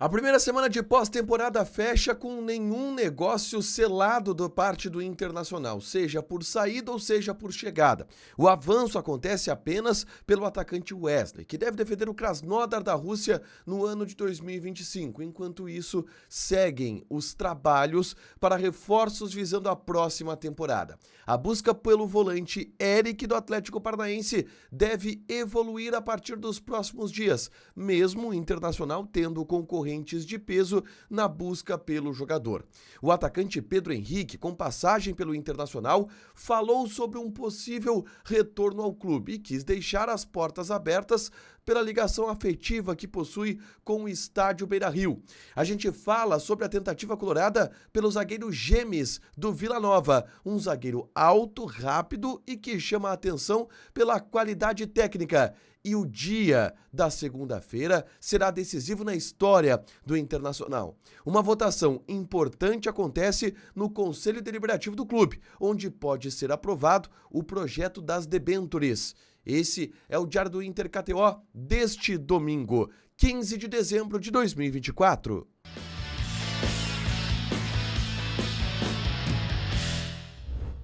A primeira semana de pós-temporada fecha com nenhum negócio selado da parte do Internacional, seja por saída ou seja por chegada. O avanço acontece apenas pelo atacante Wesley, que deve defender o Krasnodar da Rússia no ano de 2025. Enquanto isso, seguem os trabalhos para reforços visando a próxima temporada. A busca pelo volante Eric do Atlético Paranaense deve evoluir a partir dos próximos dias, mesmo o Internacional tendo concorrente de peso na busca pelo jogador. O atacante Pedro Henrique, com passagem pelo Internacional, falou sobre um possível retorno ao clube e quis deixar as portas abertas pela ligação afetiva que possui com o estádio Beira-Rio. A gente fala sobre a tentativa colorada pelo zagueiro Gemes do Vila Nova, um zagueiro alto, rápido e que chama a atenção pela qualidade técnica. E o dia da segunda-feira será decisivo na história do Internacional. Uma votação importante acontece no Conselho Deliberativo do clube, onde pode ser aprovado o projeto das debêntures. Esse é o Diário do Inter KTO deste domingo, 15 de dezembro de 2024.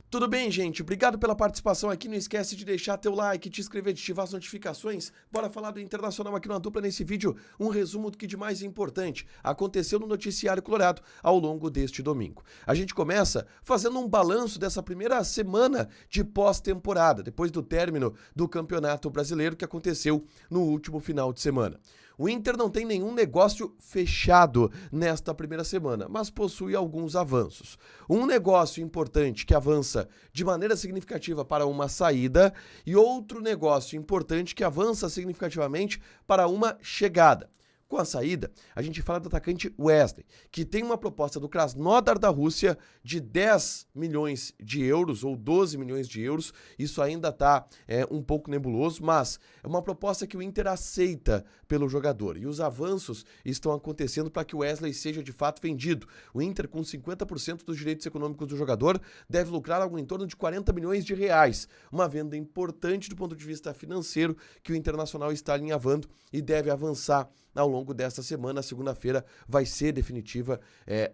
Tudo bem, gente? Obrigado pela participação aqui. Não esquece de deixar teu like, te inscrever, de ativar as notificações. Bora falar do Internacional aqui na dupla nesse vídeo. Um resumo do que de mais importante aconteceu no noticiário colorado ao longo deste domingo. A gente começa fazendo um balanço dessa primeira semana de pós-temporada, depois do término do Campeonato Brasileiro que aconteceu no último final de semana. O Inter não tem nenhum negócio fechado nesta primeira semana, mas possui alguns avanços. Um negócio importante que avança de maneira significativa para uma saída e outro negócio importante que avança significativamente para uma chegada. Com a saída, a gente fala do atacante Wesley, que tem uma proposta do Krasnodar da Rússia de 10 milhões de euros ou 12 milhões de euros. Isso ainda está um pouco nebuloso, mas é uma proposta que o Inter aceita pelo jogador. E os avanços estão acontecendo para que o Wesley seja de fato vendido. O Inter, com 50% dos direitos econômicos do jogador, deve lucrar algo em torno de 40 milhões de reais. Uma venda importante do ponto de vista financeiro que o Internacional está alinhavando e deve avançar ao longo desta semana. A segunda-feira vai ser definitiva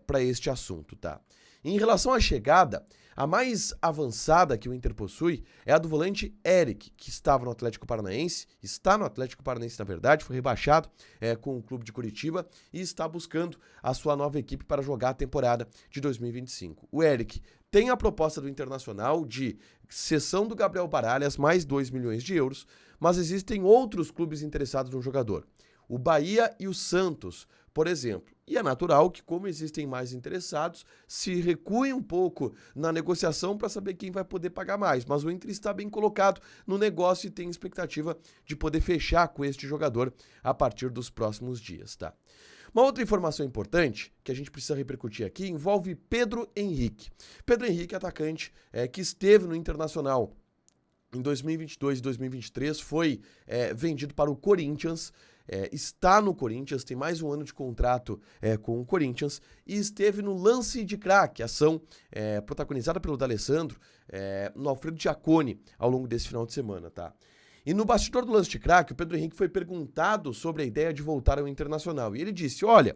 para este assunto, tá? Em relação à chegada, a mais avançada que o Inter possui é a do volante Eric, que estava no Atlético Paranaense, está no Atlético Paranaense na verdade, foi rebaixado com o clube de Curitiba e está buscando a sua nova equipe para jogar a temporada de 2025. O Eric tem a proposta do Internacional de cessão do Gabriel Baralhas, mais 2 milhões de euros, mas existem outros clubes interessados no jogador. O Bahia e o Santos, por exemplo. E é natural que, como existem mais interessados, se recuem um pouco na negociação para saber quem vai poder pagar mais. Mas o Inter está bem colocado no negócio e tem expectativa de poder fechar com este jogador a partir dos próximos dias, tá? Uma outra informação importante que a gente precisa repercutir aqui envolve Pedro Henrique. Pedro Henrique, atacante que esteve no Internacional em 2022 e 2023, foi vendido para o Corinthians. Está no Corinthians, tem mais um ano de contrato com o Corinthians e esteve no Lance de Crack, ação protagonizada pelo D'Alessandro, no Alfredo Giacone, ao longo desse final de semana, tá? E no bastidor do Lance de Crack, o Pedro Henrique foi perguntado sobre a ideia de voltar ao Internacional e ele disse: olha,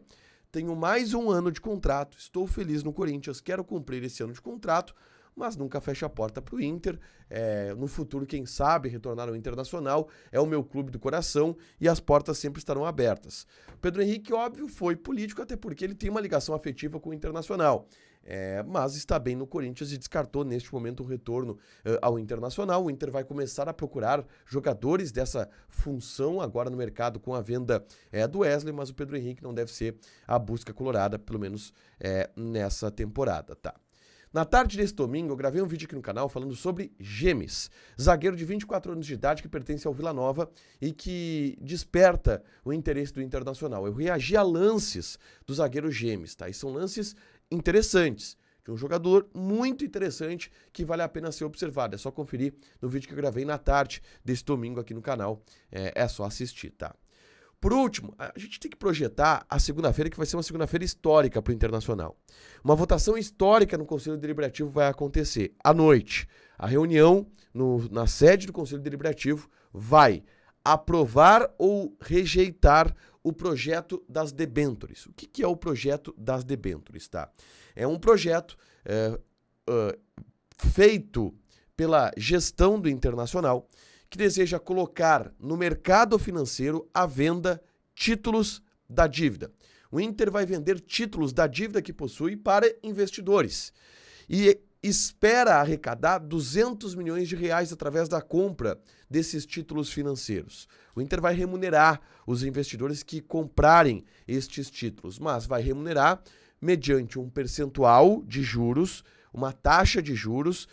tenho mais um ano de contrato, estou feliz no Corinthians, quero cumprir esse ano de contrato, mas nunca fecha a porta para o Inter. No futuro, quem sabe, retornar ao Internacional, é o meu clube do coração e as portas sempre estarão abertas. O Pedro Henrique, óbvio, foi político, até porque ele tem uma ligação afetiva com o Internacional, mas está bem no Corinthians e descartou neste momento um retorno ao Internacional. O Inter vai começar a procurar jogadores dessa função agora no mercado com a venda do Wesley, mas o Pedro Henrique não deve ser a busca colorada, pelo menos nessa temporada, tá? Na tarde desse domingo, eu gravei um vídeo aqui no canal falando sobre Gemes, zagueiro de 24 anos de idade que pertence ao Vila Nova e que desperta o interesse do Internacional. Eu reagi a lances do zagueiro Gemes, tá? E são lances interessantes, de um jogador muito interessante que vale a pena ser observado. É só conferir no vídeo que eu gravei na tarde desse domingo aqui no canal. É só assistir, tá? Por último, a gente tem que projetar a segunda-feira, que vai ser uma segunda-feira histórica para o Internacional. Uma votação histórica no Conselho Deliberativo vai acontecer à noite. A reunião na sede do Conselho Deliberativo vai aprovar ou rejeitar o projeto das debêntures. O que é o projeto das debêntures, tá? É um projeto feito pela gestão do Internacional que deseja colocar no mercado financeiro à venda títulos da dívida. O Inter vai vender títulos da dívida que possui para investidores e espera arrecadar 200 milhões de reais através da compra desses títulos financeiros. O Inter vai remunerar os investidores que comprarem estes títulos, mas vai remunerar mediante um percentual de juros, uma taxa de juros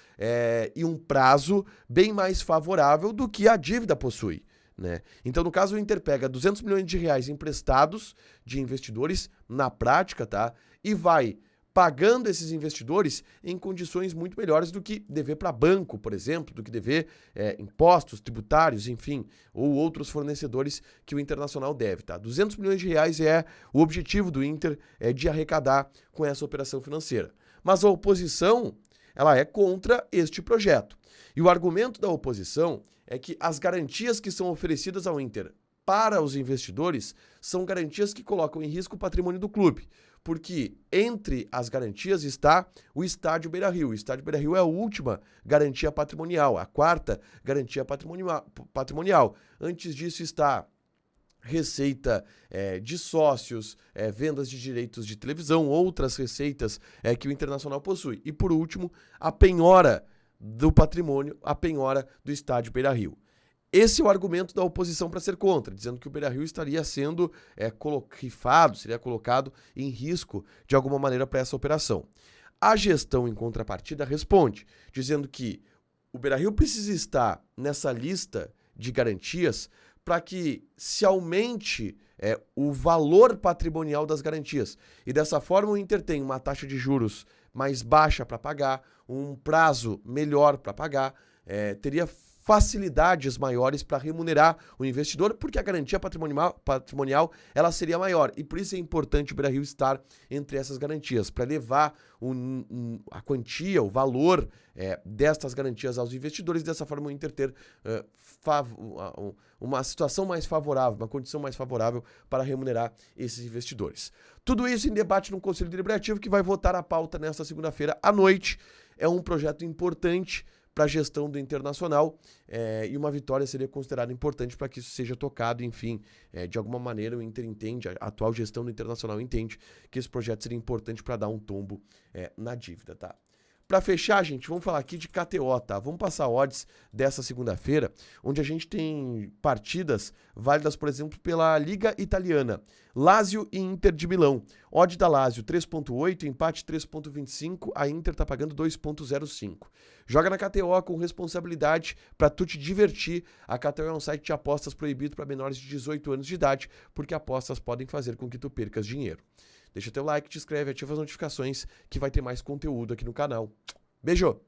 e um prazo bem mais favorável do que a dívida possui, né? Então, no caso, o Inter pega 200 milhões de reais emprestados de investidores, na prática, tá? E vai pagando esses investidores em condições muito melhores do que dever para banco, por exemplo, do que dever impostos, tributários, enfim, ou outros fornecedores que o Internacional deve, tá? 200 milhões de reais é o objetivo do Inter de arrecadar com essa operação financeira. Mas a oposição, ela é contra este projeto. E o argumento da oposição é que as garantias que são oferecidas ao Inter para os investidores são garantias que colocam em risco o patrimônio do clube, porque entre as garantias está o Estádio Beira-Rio. O Estádio Beira-Rio é a última garantia patrimonial, a quarta garantia patrimonial. Antes disso está receita de sócios, vendas de direitos de televisão, outras receitas que o Internacional possui. E por último, a penhora do patrimônio, a penhora do Estádio Beira-Rio. Esse é o argumento da oposição para ser contra, dizendo que o Beira-Rio estaria sendo rifado, seria colocado em risco de alguma maneira para essa operação. A gestão, em contrapartida, responde, dizendo que o Beira-Rio precisa estar nessa lista de garantias para que se aumente o valor patrimonial das garantias. E dessa forma o Inter tem uma taxa de juros mais baixa para pagar, um prazo melhor para pagar, teria facilidades maiores para remunerar o investidor, porque a garantia patrimonial ela seria maior. E por isso é importante o Beira-Rio estar entre essas garantias, para levar a quantia, o valor destas garantias aos investidores, e dessa forma o Inter ter uma situação mais favorável, uma condição mais favorável para remunerar esses investidores. Tudo isso em debate no Conselho Deliberativo, que vai votar a pauta nesta segunda-feira à noite. É um projeto importante para a gestão do Internacional e uma vitória seria considerada importante para que isso seja tocado, enfim, de alguma maneira o Inter entende, a atual gestão do Internacional entende que esse projeto seria importante para dar um tombo na dívida, tá? Para fechar, gente, vamos falar aqui de KTO, tá? Vamos passar odds dessa segunda-feira, onde a gente tem partidas válidas, por exemplo, pela Liga Italiana. Lazio e Inter de Milão. Odd da Lazio 3.8, empate 3.25, a Inter tá pagando 2.05. Joga na KTO com responsabilidade para tu te divertir. A KTO é um site de apostas proibido para menores de 18 anos de idade, porque apostas podem fazer com que tu percas dinheiro. Deixa teu like, te inscreve, ativa as notificações que vai ter mais conteúdo aqui no canal. Beijo!